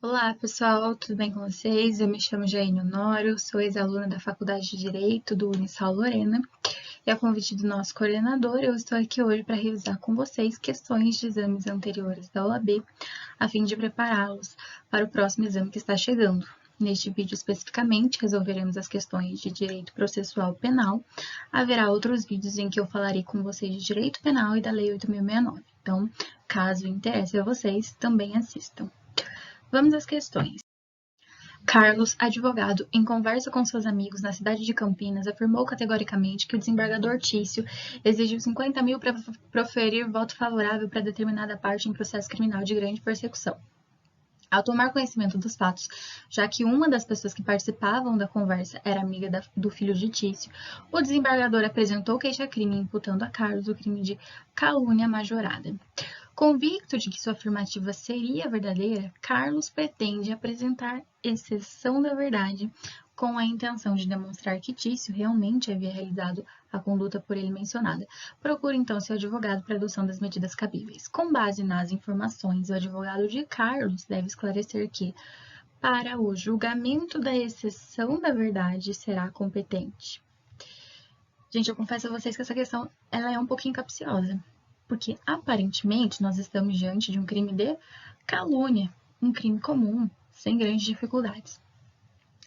Olá, pessoal, tudo bem com vocês? Eu me chamo Jaine Honório, sou ex-aluna da Faculdade de Direito do Unisal Lorena e, a convite do nosso coordenador, eu estou aqui hoje para revisar com vocês questões de exames anteriores da OAB, a fim de prepará-los para o próximo exame que está chegando. Neste vídeo, especificamente, resolveremos as questões de direito processual penal. Haverá outros vídeos em que eu falarei com vocês de direito penal e da Lei 8.069. Então, caso interesse a vocês, também assistam. Vamos às questões. Carlos, advogado, em conversa com seus amigos na cidade de Campinas, afirmou categoricamente que o desembargador Tício exigiu 50 mil para proferir voto favorável para determinada parte em processo criminal de grande persecução. Ao tomar conhecimento dos fatos, já que uma das pessoas que participavam da conversa era amiga do filho de Tício, o desembargador apresentou queixa-crime imputando a Carlos o crime de calúnia majorada. Convicto de que sua afirmativa seria verdadeira, Carlos pretende apresentar exceção da verdade com a intenção de demonstrar que Tício realmente havia realizado a conduta por ele mencionada. Procura então seu advogado para adoção das medidas cabíveis. Com base nas informações, o advogado de Carlos deve esclarecer que, para o julgamento da exceção da verdade, será competente. Gente, eu confesso a vocês que essa questão ela é um pouquinho capciosa, porque aparentemente nós estamos diante de um crime de calúnia, um crime comum, sem grandes dificuldades.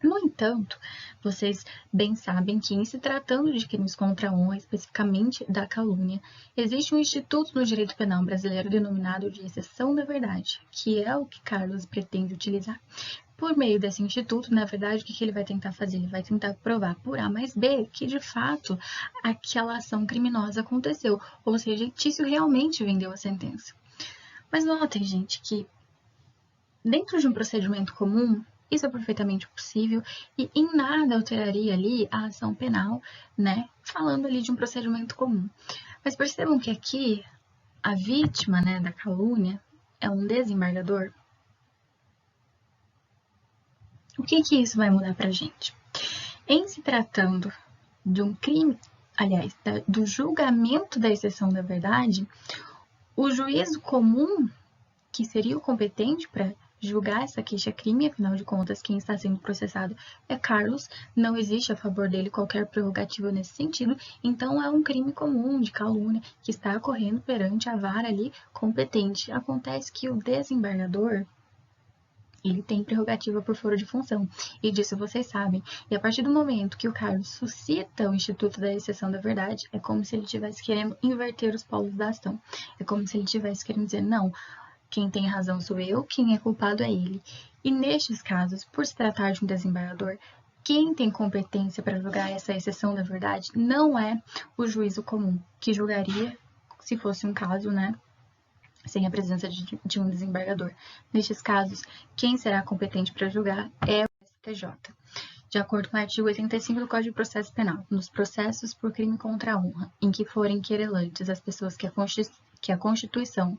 No entanto, vocês bem sabem que, em se tratando de crimes contra a honra, especificamente da calúnia, existe um instituto no direito penal brasileiro denominado de exceção da verdade, que é o que Carlos pretende utilizar. Por meio desse instituto, na verdade, o que ele vai tentar fazer? Ele vai tentar provar por A mais B que, de fato, aquela ação criminosa aconteceu, ou seja, Tício realmente vendeu a sentença. Mas notem, gente, que dentro de um procedimento comum, isso é perfeitamente possível e em nada alteraria ali a ação penal, né? Falando ali de um procedimento comum. Mas percebam que aqui a vítima, né, da calúnia é um desembargador. O que isso vai mudar pra gente? Em se tratando de um crime, aliás, do julgamento da exceção da verdade, o juízo comum, que seria o competente para julgar essa queixa-crime, afinal de contas, quem está sendo processado é Carlos, não existe a favor dele qualquer prerrogativa nesse sentido, então é um crime comum de calúnia que está ocorrendo perante a vara ali competente. Acontece que o desembargador, ele tem prerrogativa por foro de função, e disso vocês sabem. E a partir do momento que o Carlos suscita o Instituto da Exceção da Verdade, é como se ele estivesse querendo inverter os polos da ação. É como se ele estivesse querendo dizer, não, quem tem razão sou eu, quem é culpado é ele. E nestes casos, por se tratar de um desembargador, quem tem competência para julgar essa exceção da verdade não é o juízo comum, que julgaria, se fosse um caso, né, sem a presença de um desembargador. Nestes casos, quem será competente para julgar é o STJ. De acordo com o artigo 85 do Código de Processo Penal, nos processos por crime contra a honra, em que forem querelantes as pessoas que a Constituição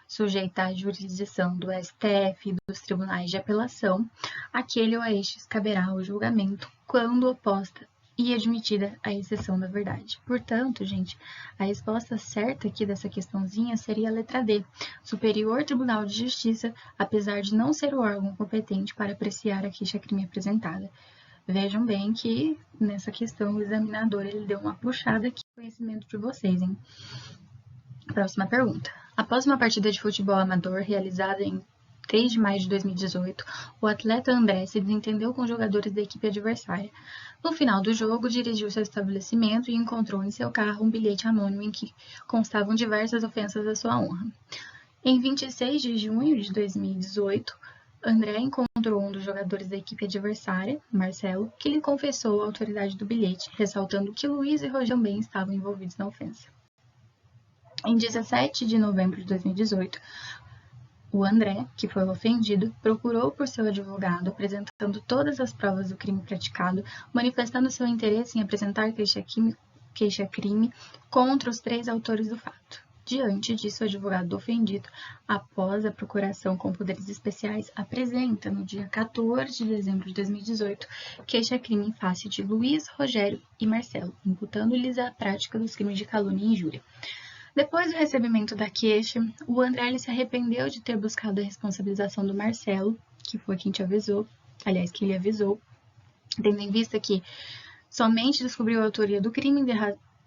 sujeita à jurisdição do STF e dos tribunais de apelação, aquele ou a estes caberá o julgamento quando oposta e admitida a exceção da verdade. Portanto, gente, a resposta certa aqui dessa questãozinha seria a letra D. Superior Tribunal de Justiça, apesar de não ser o órgão competente para apreciar a queixa-crime apresentada. Vejam bem que nessa questão o examinador ele deu uma puxada aqui no conhecimento de vocês, hein? Próxima pergunta. Após uma partida de futebol amador realizada em 3 de maio de 2018, o atleta André se desentendeu com os jogadores da equipe adversária. No final do jogo, dirigiu-se ao estabelecimento e encontrou em seu carro um bilhete anônimo em que constavam diversas ofensas à sua honra. Em 26 de junho de 2018, André encontrou um dos jogadores da equipe adversária, Marcelo, que lhe confessou a autoridade do bilhete, ressaltando que Luiz e Roger também estavam envolvidos na ofensa. Em 17 de novembro de 2018, o André, que foi o ofendido, procurou por seu advogado, apresentando todas as provas do crime praticado, manifestando seu interesse em apresentar queixa-crime contra os 3 autores do fato. Diante disso, o advogado do ofendido, após a procuração com poderes especiais, apresenta, no dia 14 de dezembro de 2018, queixa-crime em face de Luiz, Rogério e Marcelo, imputando-lhes a prática dos crimes de calúnia e injúria. Depois do recebimento da queixa, o André se arrependeu de ter buscado a responsabilização do Marcelo, que foi quem te avisou, aliás, que ele avisou, tendo em vista que somente descobriu a autoria do crime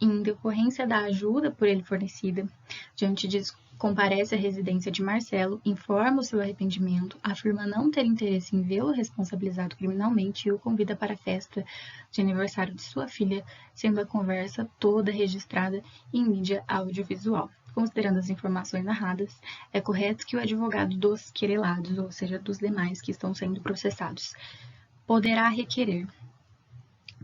em decorrência da ajuda por ele fornecida. Diante disso, comparece à residência de Marcelo, informa o seu arrependimento, afirma não ter interesse em vê-lo responsabilizado criminalmente e o convida para a festa de aniversário de sua filha, sendo a conversa toda registrada em mídia audiovisual. Considerando as informações narradas, é correto que o advogado dos querelados, ou seja, dos demais que estão sendo processados, poderá requerer.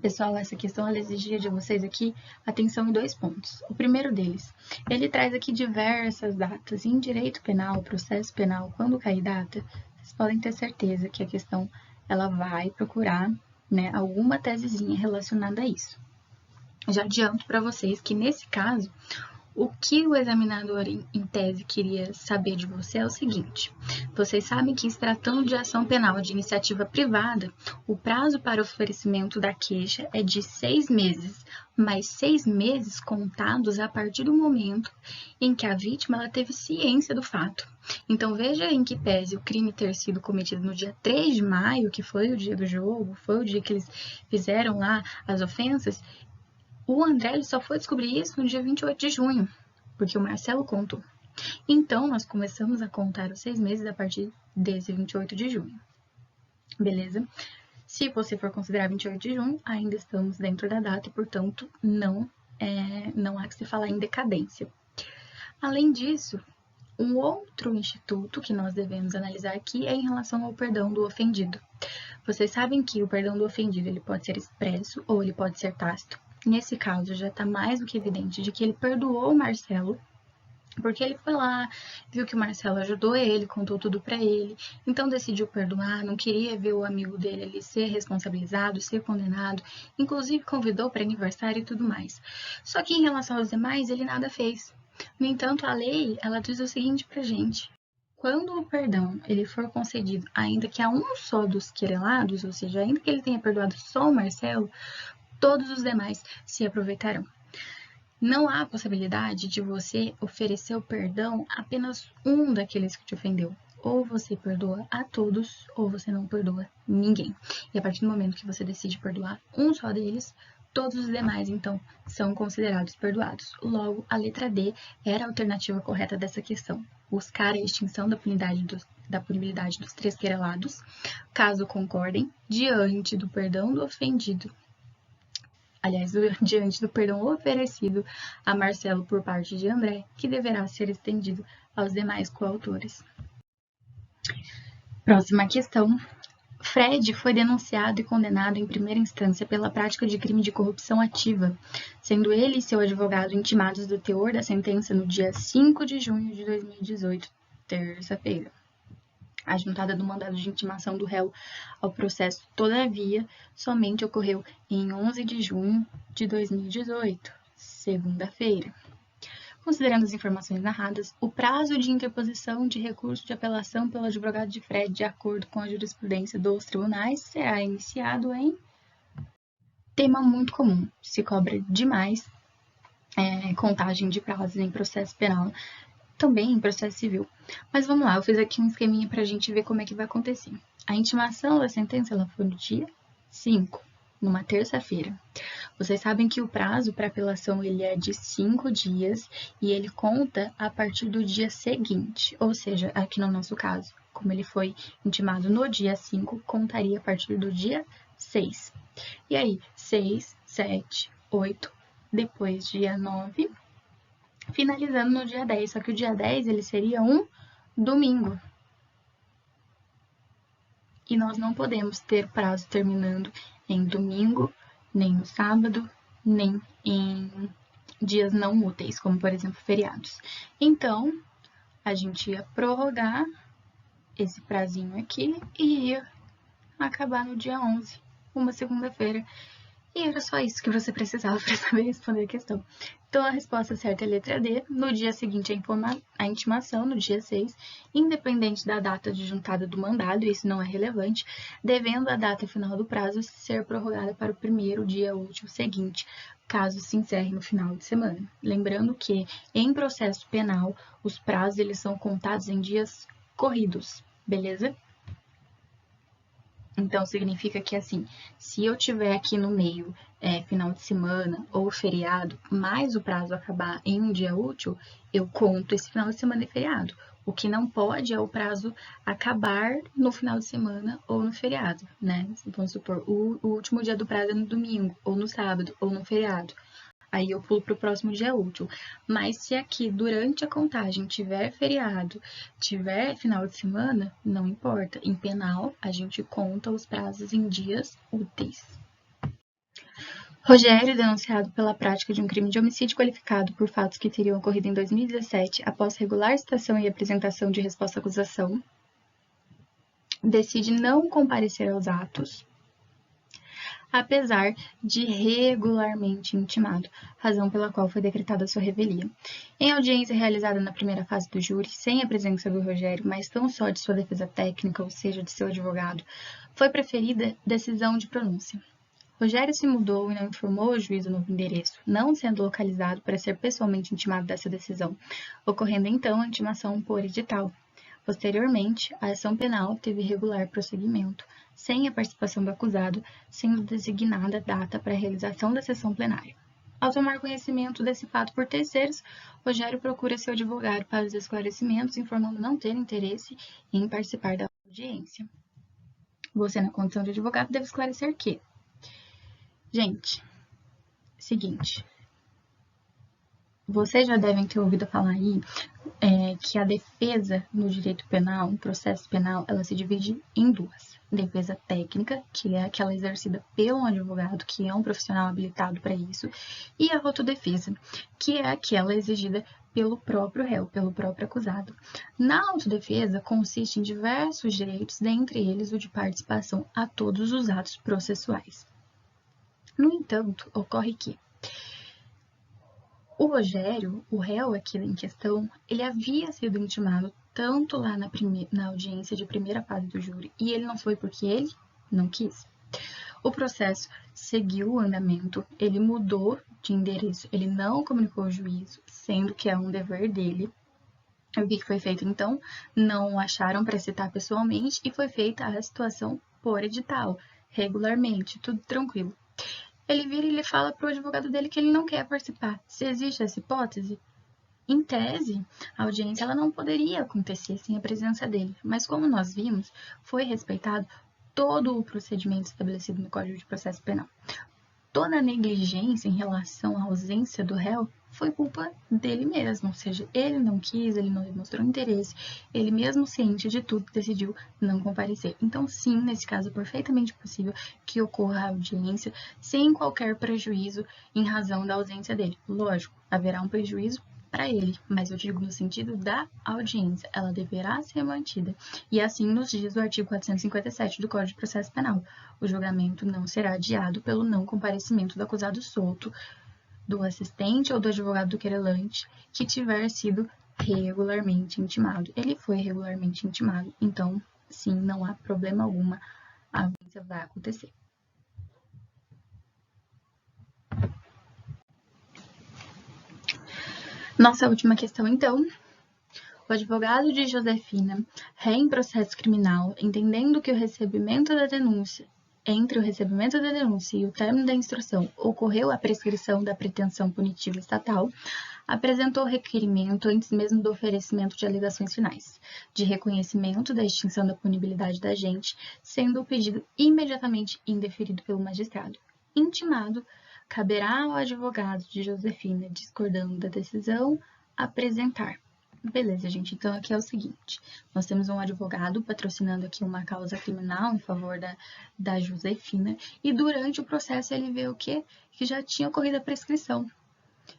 Pessoal, essa questão ela exigia de vocês aqui atenção em 2 pontos. O primeiro deles, ele traz aqui diversas datas. Em direito penal, processo penal, quando cair data, vocês podem ter certeza que a questão ela vai procurar, né, alguma tesezinha relacionada a isso. Já adianto para vocês que nesse caso, o que o examinador em tese queria saber de você é o seguinte: vocês sabem que, se tratando de ação penal de iniciativa privada, o prazo para oferecimento da queixa é de 6 meses, mas 6 meses contados a partir do momento em que a vítima ela teve ciência do fato. Então, veja em que pese o crime ter sido cometido no dia 3 de maio, que foi o dia do jogo, foi o dia que eles fizeram lá as ofensas, o André ele só foi descobrir isso no dia 28 de junho, porque o Marcelo contou. Então, nós começamos a contar os 6 meses a partir desse 28 de junho. Beleza? Se você for considerar 28 de junho, ainda estamos dentro da data e, portanto, não há que se falar em decadência. Além disso, um outro instituto que nós devemos analisar aqui é em relação ao perdão do ofendido. Vocês sabem que o perdão do ofendido ele pode ser expresso ou ele pode ser tácito. Nesse caso, já está mais do que evidente de que ele perdoou o Marcelo, porque ele foi lá, viu que o Marcelo ajudou ele, contou tudo para ele, então decidiu perdoar, não queria ver o amigo dele ali ser responsabilizado, ser condenado, inclusive convidou para aniversário e tudo mais. Só que em relação aos demais, ele nada fez. No entanto, a lei, ela diz o seguinte pra gente: quando o perdão ele for concedido, ainda que a um só dos querelados, ou seja, ainda que ele tenha perdoado só o Marcelo, todos os demais se aproveitarão. Não há possibilidade de você oferecer o perdão a apenas um daqueles que te ofendeu. Ou você perdoa a todos, ou você não perdoa ninguém. E a partir do momento que você decide perdoar um só deles, todos os demais, então, são considerados perdoados. Logo, a letra D era a alternativa correta dessa questão. Buscar a extinção da punibilidade dos 3 querelados, caso concordem, diante do perdão do ofendido. Aliás, diante do perdão oferecido a Marcelo por parte de André, que deverá ser estendido aos demais coautores. Próxima questão. Fred foi denunciado e condenado em primeira instância pela prática de crime de corrupção ativa, sendo ele e seu advogado intimados do teor da sentença no dia 5 de junho de 2018, terça-feira. A juntada do mandado de intimação do réu ao processo, todavia, somente ocorreu em 11 de junho de 2018, segunda-feira. Considerando as informações narradas, o prazo de interposição de recurso de apelação pelo advogado de Fred, de acordo com a jurisprudência dos tribunais, será iniciado em tema muito comum. Se cobra demais contagem de prazos em processo penal, também em processo civil. Mas vamos lá, eu fiz aqui um esqueminha para a gente ver como é que vai acontecer. A intimação da sentença ela foi no dia 5, numa terça-feira. Vocês sabem que o prazo para apelação ele é de 5 dias e ele conta a partir do dia seguinte, ou seja, aqui no nosso caso, como ele foi intimado no dia 5, contaria a partir do dia 6. E aí, 6, 7, 8, depois dia 9, finalizando no dia 10, só que o dia 10 ele seria um domingo. E nós não podemos ter prazo terminando em domingo, nem no sábado, nem em dias não úteis, como por exemplo feriados. Então, a gente ia prorrogar esse prazinho aqui e ia acabar no dia 11, uma segunda-feira. E era só isso que você precisava para saber responder a questão. Então, a resposta certa é a letra D. No dia seguinte, a intimação, no dia 6, independente da data de juntada do mandado, isso não é relevante, devendo a data final do prazo ser prorrogada para o primeiro dia útil seguinte, caso se encerre no final de semana. Lembrando que, em processo penal, os prazos eles são contados em dias corridos, beleza? Então, significa que, assim, se eu tiver aqui no meio final de semana ou feriado, mas o prazo acabar em um dia útil, eu conto esse final de semana e feriado. O que não pode é o prazo acabar no final de semana ou no feriado, né? Vamos supor, o último dia do prazo é no domingo, ou no sábado, ou no feriado. Aí eu pulo para o próximo dia útil. Mas se aqui durante a contagem tiver feriado, tiver final de semana, não importa. Em penal, a gente conta os prazos em dias úteis. Rogério, denunciado pela prática de um crime de homicídio qualificado por fatos que teriam ocorrido em 2017, após regular citação e apresentação de resposta à acusação, decide não comparecer aos atos, apesar de regularmente intimado, razão pela qual foi decretada sua revelia. Em audiência realizada na primeira fase do júri, sem a presença do Rogério, mas tão só de sua defesa técnica, ou seja, de seu advogado, foi preferida decisão de pronúncia. Rogério se mudou e não informou ao juiz o novo endereço, não sendo localizado para ser pessoalmente intimado dessa decisão, ocorrendo então a intimação por edital. Posteriormente, a ação penal teve regular prosseguimento, sem a participação do acusado, sendo designada data para a realização da sessão plenária. Ao tomar conhecimento desse fato por terceiros, Rogério procura seu advogado para os esclarecimentos, informando não ter interesse em participar da audiência. Você, na condição de advogado, deve esclarecer que: gente, seguinte, vocês já devem ter ouvido falar aí que a defesa no direito penal, no processo penal, ela se divide em duas. Defesa técnica, que é aquela exercida pelo advogado, que é um profissional habilitado para isso, e a autodefesa, que é aquela exigida pelo próprio réu, pelo próprio acusado. Na autodefesa, consiste em diversos direitos, dentre eles o de participação a todos os atos processuais. No entanto, ocorre que o Rogério, o réu aqui em questão, ele havia sido intimado tanto lá na audiência de primeira fase do júri, e ele não foi porque ele não quis. O processo seguiu o andamento, ele mudou de endereço, ele não comunicou ao juiz, sendo que é um dever dele. O que foi feito então? Não acharam para citar pessoalmente e foi feita a situação por edital, regularmente, tudo tranquilo. Ele vira e ele fala para o advogado dele que ele não quer participar. Se existe essa hipótese, em tese, a audiência ela não poderia acontecer sem a presença dele, mas como nós vimos, foi respeitado todo o procedimento estabelecido no Código de Processo Penal. Toda a negligência em relação à ausência do réu foi culpa dele mesmo, ou seja, ele não quis, ele não demonstrou interesse, ele mesmo ciente de tudo decidiu não comparecer. Então, sim, nesse caso é perfeitamente possível que ocorra a audiência sem qualquer prejuízo em razão da ausência dele. Lógico, haverá um prejuízo para ele, mas eu digo no sentido da audiência, ela deverá ser mantida. E assim nos diz o artigo 457 do Código de Processo Penal. O julgamento não será adiado pelo não comparecimento do acusado solto, do assistente ou do advogado do querelante que tiver sido regularmente intimado. Ele foi regularmente intimado, então, sim, não há problema alguma, a audiência vai acontecer. Nossa última questão, então. O advogado de Josefina, ré em processo criminal, entendendo que o recebimento da denúncia, entre o recebimento da denúncia e o término da instrução, ocorreu a prescrição da pretensão punitiva estatal, apresentou requerimento antes mesmo do oferecimento de alegações finais, de reconhecimento da extinção da punibilidade da agente, sendo o pedido imediatamente indeferido pelo magistrado. Intimado, caberá ao advogado de Josefina, discordando da decisão, apresentar. Beleza, gente. Então, aqui é o seguinte. Nós temos um advogado patrocinando aqui uma causa criminal em favor da Josefina. E durante o processo ele vê o quê? Que já tinha ocorrido a prescrição.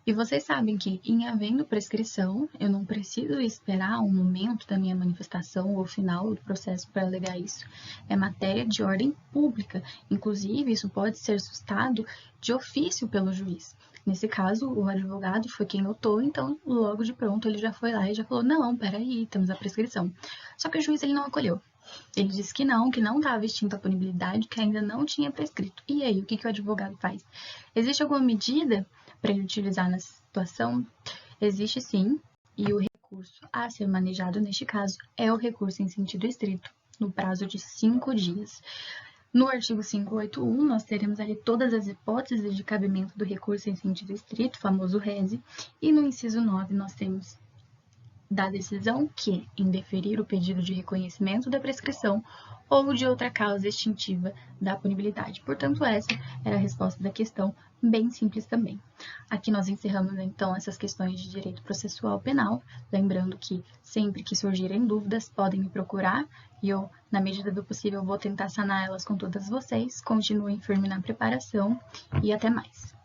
E vocês sabem que, em havendo prescrição, eu não preciso esperar um momento da minha manifestação ou final do processo para alegar isso. É matéria de ordem pública. Inclusive, isso pode ser sustentado de ofício pelo juiz. Nesse caso, o advogado foi quem notou, então, logo de pronto, ele já foi lá e já falou, não, peraí, temos a prescrição. Só que o juiz ele não acolheu. Ele disse que não estava extinta a punibilidade, que ainda não tinha prescrito. E aí, o que o advogado faz? Existe alguma medida para ele utilizar nessa situação? Existe sim, e o recurso a ser manejado neste caso é o recurso em sentido estrito, no prazo de 5 dias. No artigo 581, nós teremos ali todas as hipóteses de cabimento do recurso em sentido estrito, famoso rese, e no inciso 9 nós temos da decisão que, em deferir o pedido de reconhecimento da prescrição ou de outra causa extintiva da punibilidade. Portanto, essa era a resposta da questão, bem simples também. Aqui nós encerramos, então, essas questões de direito processual penal, lembrando que, sempre que surgirem dúvidas, podem me procurar e eu, na medida do possível, vou tentar sanar elas com todas vocês. Continuem firme na preparação e até mais.